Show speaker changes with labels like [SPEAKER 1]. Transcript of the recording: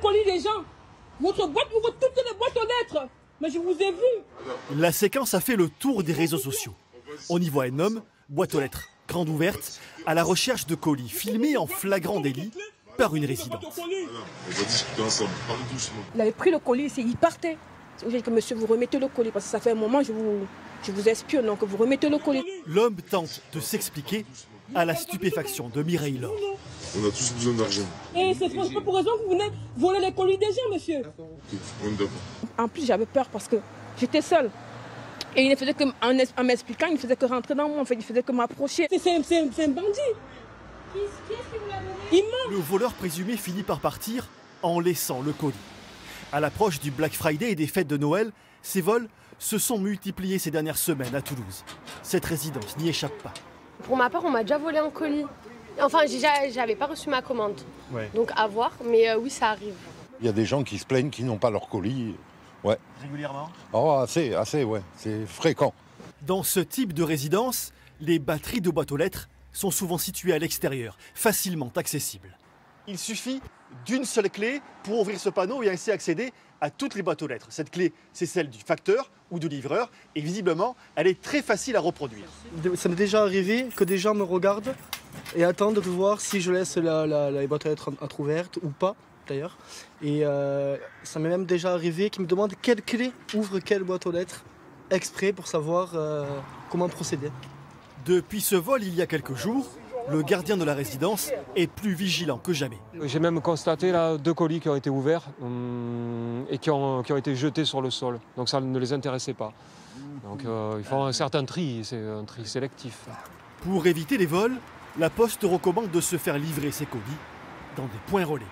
[SPEAKER 1] colis des gens. Votre boîte ouvre toutes les boîtes aux lettres. Mais je vous ai vu.
[SPEAKER 2] La séquence a fait le tour des réseaux sociaux. On y voit un homme, boîte aux lettres grande ouverte, à la recherche de colis, filmés en flagrant délit par une résidente.
[SPEAKER 1] Il avait pris le colis et il partait. J'ai dit que monsieur, vous remettez le colis parce que ça fait un moment je vous espionne, donc vous remettez le colis.
[SPEAKER 2] L'homme tente de s'expliquer à la stupéfaction de Mireille Laure.
[SPEAKER 3] On a tous besoin d'argent.
[SPEAKER 1] Et c'est pas pour raison que vous venez voler les colis des gens, monsieur.
[SPEAKER 3] Ok, on est d'accord.
[SPEAKER 1] En plus, j'avais peur parce que j'étais seule. Et il ne faisait que, en m'expliquant, il ne faisait que rentrer dans moi, en fait, il faisait que m'approcher. C'est un bandit. Qui est-ce qui vous l'a donné? Il ment.
[SPEAKER 2] Le voleur présumé finit par partir en laissant le colis. À l'approche du Black Friday et des fêtes de Noël, ces vols se sont multipliés ces dernières semaines à Toulouse. Cette résidence n'y échappe pas.
[SPEAKER 4] Pour ma part, on m'a déjà volé un colis. Enfin, j'avais pas reçu ma commande.
[SPEAKER 2] Ouais.
[SPEAKER 4] Donc à voir, mais oui, ça arrive.
[SPEAKER 5] Il y a des gens qui se plaignent qui n'ont pas leur colis. Ouais.
[SPEAKER 2] Régulièrement?
[SPEAKER 5] Oh, assez, ouais. C'est fréquent.
[SPEAKER 2] Dans ce type de résidence, les batteries de boîtes aux lettres sont souvent situées à l'extérieur, facilement accessibles. Il suffit d'une seule clé pour ouvrir ce panneau et ainsi accéder à toutes les boîtes aux lettres. Cette clé, c'est celle du facteur ou du livreur et visiblement, elle est très facile à reproduire.
[SPEAKER 6] Ça m'est déjà arrivé que des gens me regardent et attendent de voir si je laisse les boîtes aux lettres entrouvertes ou pas, d'ailleurs. Et ça m'est même déjà arrivé qu'ils me demandent quelle clé ouvre quelle boîte aux lettres, exprès pour savoir comment procéder.
[SPEAKER 2] Depuis ce vol il y a quelques jours, le gardien de la résidence est plus vigilant que jamais.
[SPEAKER 7] J'ai même constaté là 2 colis qui ont été ouverts et qui ont été jetés sur le sol. Donc ça ne les intéressait pas. Donc il faut un certain tri, c'est un tri sélectif.
[SPEAKER 2] Pour éviter les vols, la Poste recommande de se faire livrer ses colis dans des points relais.